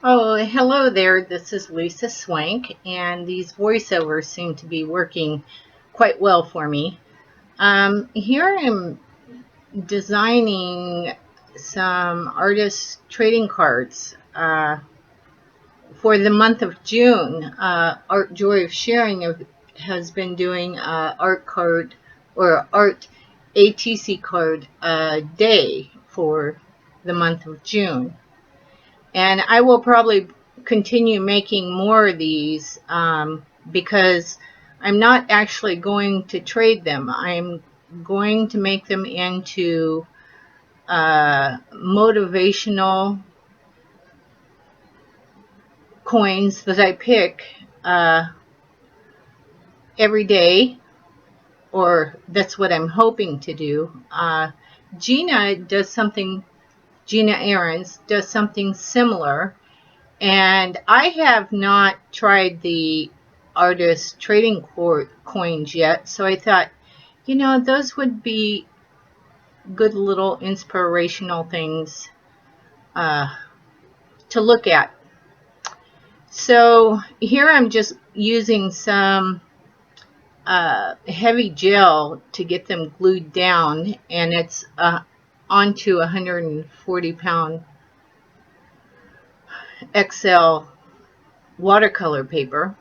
Oh, hello there. This is Lisa Swank, and these voiceovers seem to be working quite well for me. Here I'm designing some artist trading cards for the month of June. Art Joy of Sharing has been doing art card or art ATC card day for the month of June. And I will probably continue making more of these because I'm not actually going to trade them. I'm going to make them into motivational coins that I pick every day, or that's what I'm hoping to do. Gina does something, Gina Ahrens does something similar. And I have not tried the artist trading coins yet, so I thought, those would be good little inspirational things uh, to look at. So here I'm just using some heavy gel to get them glued down, and it's onto 140-pound XL watercolor paper.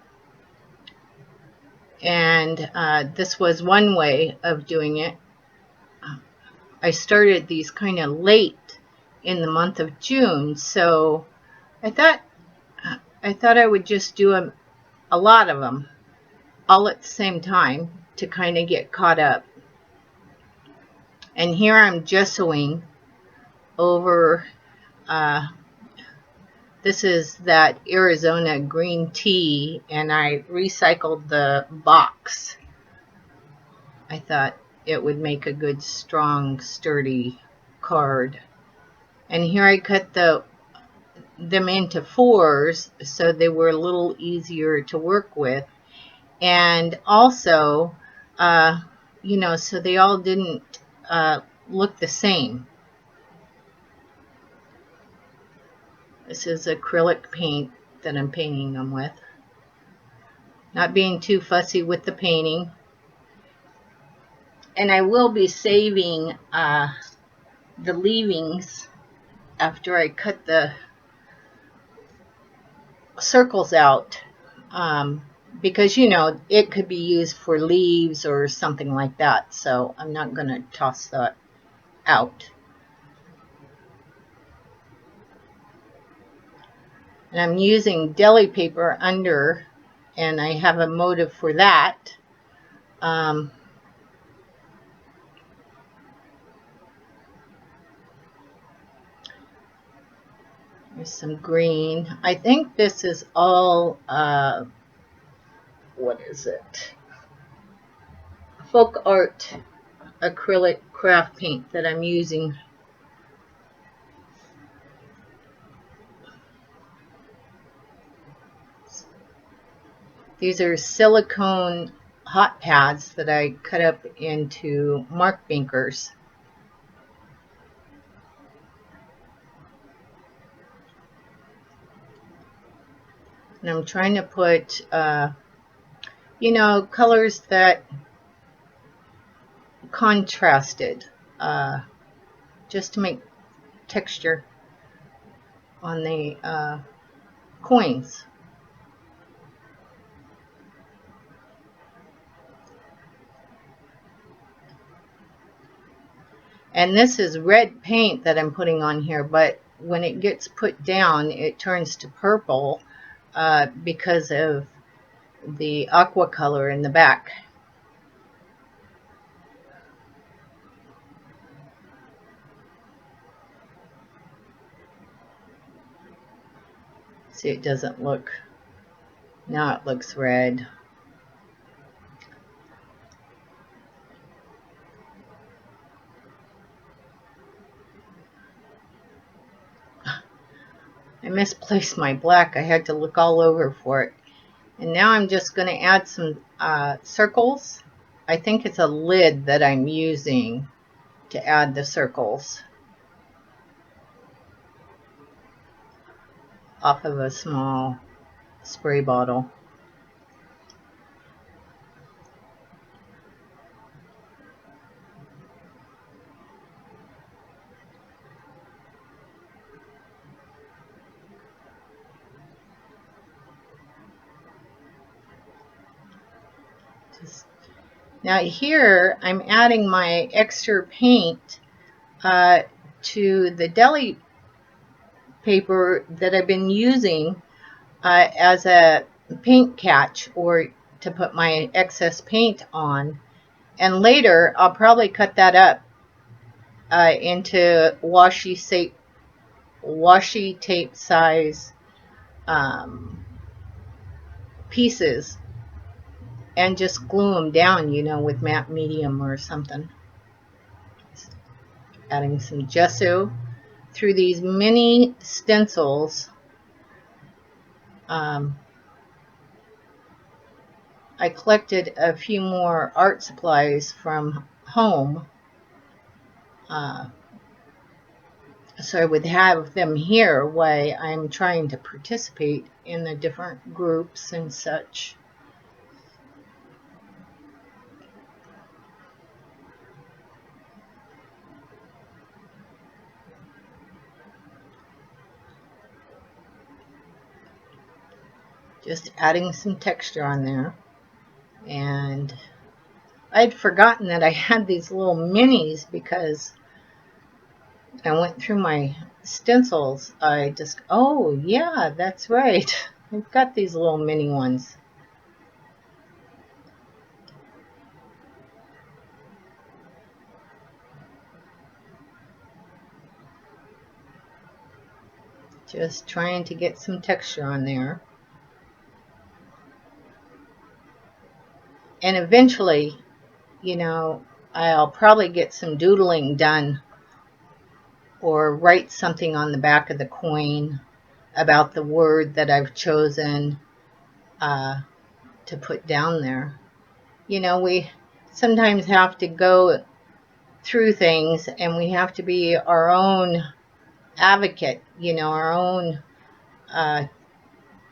And this was one way of doing it. I started these kind of late in the month of June, so I thought I would just do a lot of them all at the same time to kind of get caught up. And here I'm gessoing over. This is that Arizona green tea, and I recycled the box. I thought it would make a good, strong, sturdy card. And here I cut them into fours so they were a little easier to work with. And also, so they all didn't look the same. This is acrylic paint that I'm painting them with. Not being too fussy with the painting. And I will be saving the leavings after I cut the circles out, because it could be used for leaves or something like that, so I'm not going to toss that out. And I'm using deli paper under, and I have a motive for that. There's some green. I think this is all, what is it? Folk art acrylic craft paint that I'm using. These are silicone hot pads that I cut up into mark bankers. And I'm trying to put, colors that contrasted, just to make texture on the coins. And this is red paint that I'm putting on here, but when it gets put down, it turns to purple because of the aqua color in the back. See, it doesn't look, now it looks red. I misplaced my black. I had to look all over for it. And now I'm just going to add some circles. I think it's a lid that I'm using to add the circles. off of a small spray bottle. Now here I'm adding my extra paint to the deli paper that I've been using as a paint catch, or to put my excess paint on. And later I'll probably cut that up into washi tape size pieces and just glue them down, you know, with matte medium or something. Just adding some gesso through these mini stencils. I collected a few more art supplies from home, so I would have them here while I'm trying to participate in the different groups and such. Just adding some texture on there. And I'd forgotten that I had these little minis because I went through my stencils. Oh yeah, that's right. I've got these little mini ones. Just trying to get some texture on there. And eventually, you know, I'll probably get some doodling done or write something on the back of the coin about the word that I've chosen to put down there. You know, we sometimes have to go through things and we have to be our own advocate, you know, our own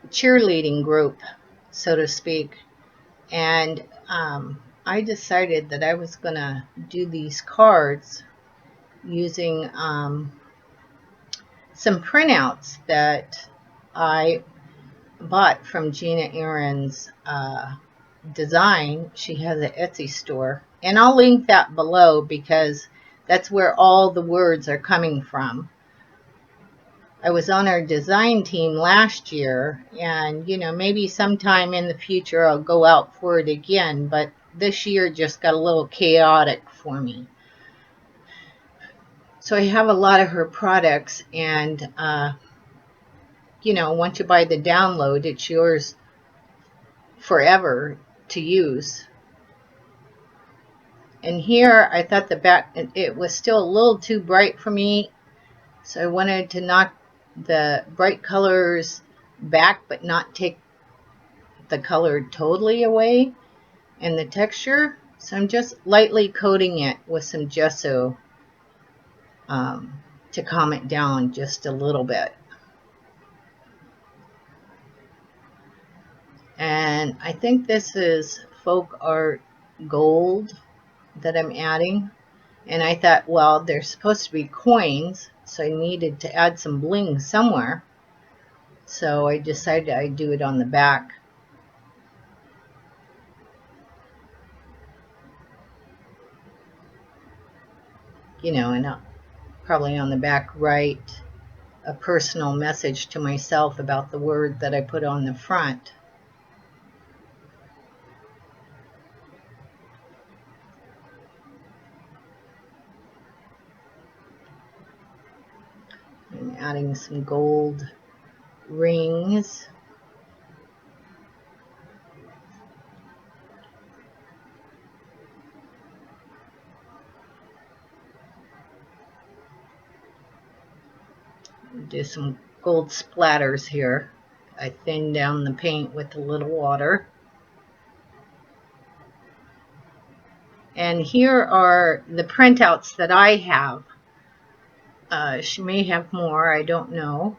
cheerleading group, so to speak. And I decided that I was going to do these cards using some printouts that I bought from Gina Aaron's design. She has an Etsy store, and I'll link that below because that's where all the words are coming from. I was on our design team last year, and you know, maybe sometime in the future I'll go out for it again, but this year just got a little chaotic for me. So I have a lot of her products, and you know, once you buy the download, it's yours forever to use. And here I thought the back, it was still a little too bright for me, so I wanted to knock the bright colors back but not take the color totally away and the texture. So I'm just lightly coating it with some gesso to calm it down just a little bit. And I think this is Folk Art Gold that I'm adding. And I thought, well, they're supposed to be coins, so I needed to add some bling somewhere. So I decided I'd do it on the back. You know, and probably on the back write a personal message to myself about the word that I put on the front. I'm adding some gold rings. Do some gold splatters here. I thin down the paint with a little water. And here are the printouts that I have. She may have more, I don't know.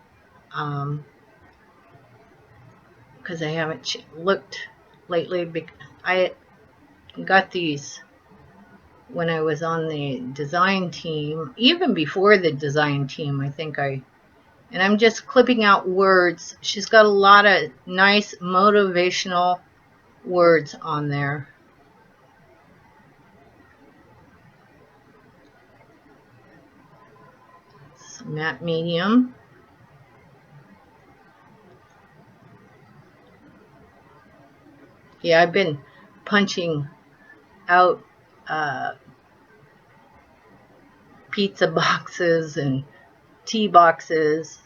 because I haven't looked lately. I got these when I was on the design team, even before the design team. And I'm just clipping out words. She's got a lot of nice motivational words on there. It's matte medium. Yeah, I've been punching out pizza boxes and tea boxes.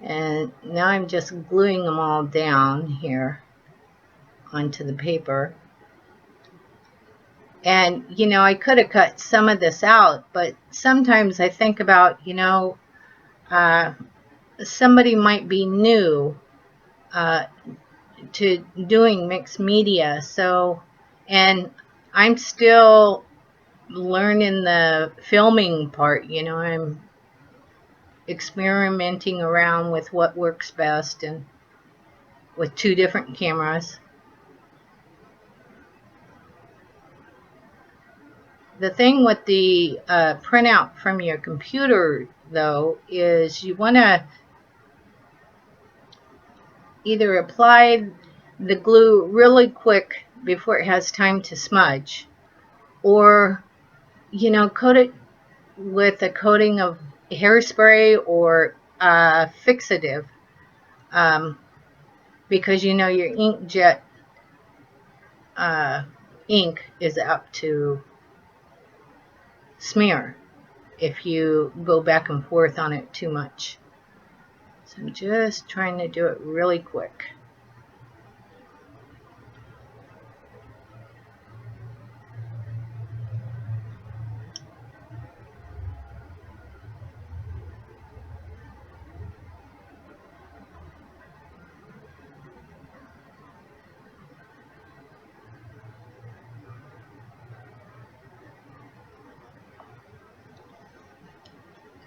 And now I'm just gluing them all down here onto the paper. And, you know, I could have cut some of this out, but sometimes I think about, you know, somebody might be new to doing mixed media. So, and I'm still learning the filming part, you know, I'm experimenting around with what works best and with 2 different cameras. The thing with the printout from your computer, though, is you want to either apply the glue really quick before it has time to smudge, or, you know, coat it with a coating of hairspray or fixative, because, you know, your inkjet ink is apt to smear if you go back and forth on it too much. So I'm just trying to do it really quick.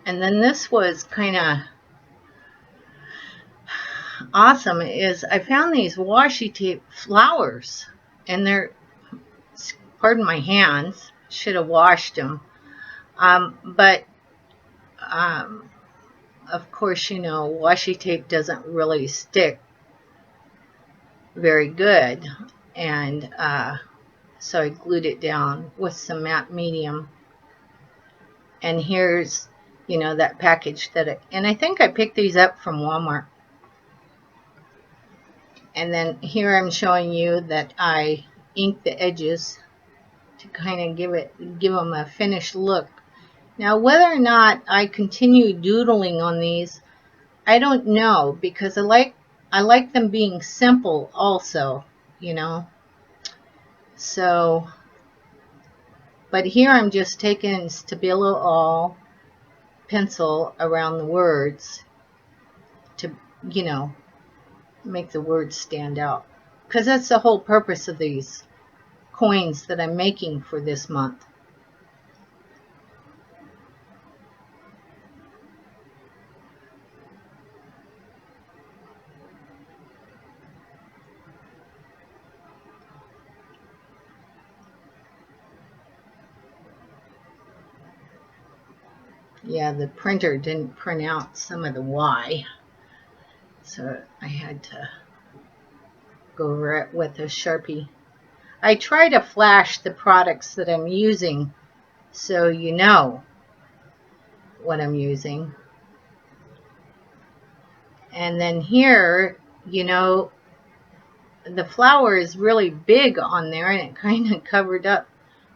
And then this was kind of awesome, is I found these washi tape flowers, and they're, pardon my hands, should have washed them, but of course, you know, washi tape doesn't really stick very good, and so I glued it down with some matte medium. And here's, you know, that package and I think I picked these up from Walmart. And then here I'm showing you that I inked the edges to kind of give them a finished look. Now, whether or not I continue doodling on these, I don't know, because I like them being simple also, you know. So, but here I'm just taking Stabilo All pencil around the words to, you know, make the words stand out, because that's the whole purpose of these coins that I'm making for this month. Yeah, the printer didn't print out some of the Y, so I had to go over it with a Sharpie. I try to flash the products that I'm using so you know what I'm using. And then here, you know, the flower is really big on there, and it kind of covered up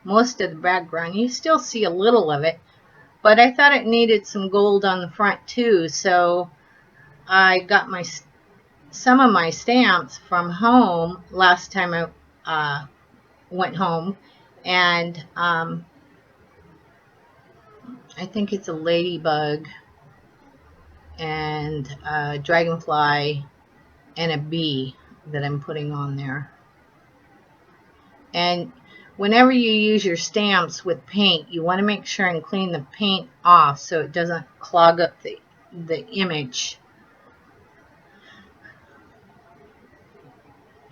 most of the background. You still see a little of it, but I thought it needed some gold on the front too, so I got some of my stamps from home last time I went home, and I think it's a ladybug and a dragonfly and a bee that I'm putting on there. And whenever you use your stamps with paint, you want to make sure and clean the paint off so it doesn't clog up the image.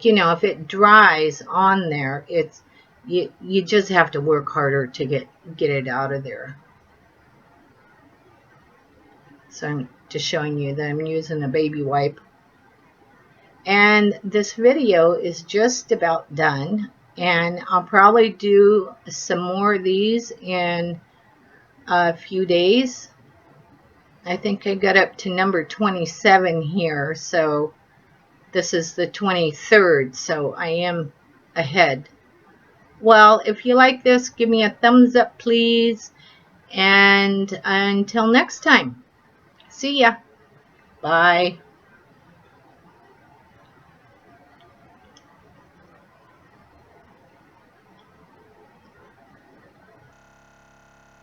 You know, if it dries on there, it's you just have to work harder to get it out of there. So I'm just showing you that I'm using a baby wipe. And this video is just about done, and I'll probably do some more of these in a few days. I think I got up to number 27 here, so this is the 23rd, so I am ahead. Well, if you like this, give me a thumbs up, please. And until next time, see ya. Bye.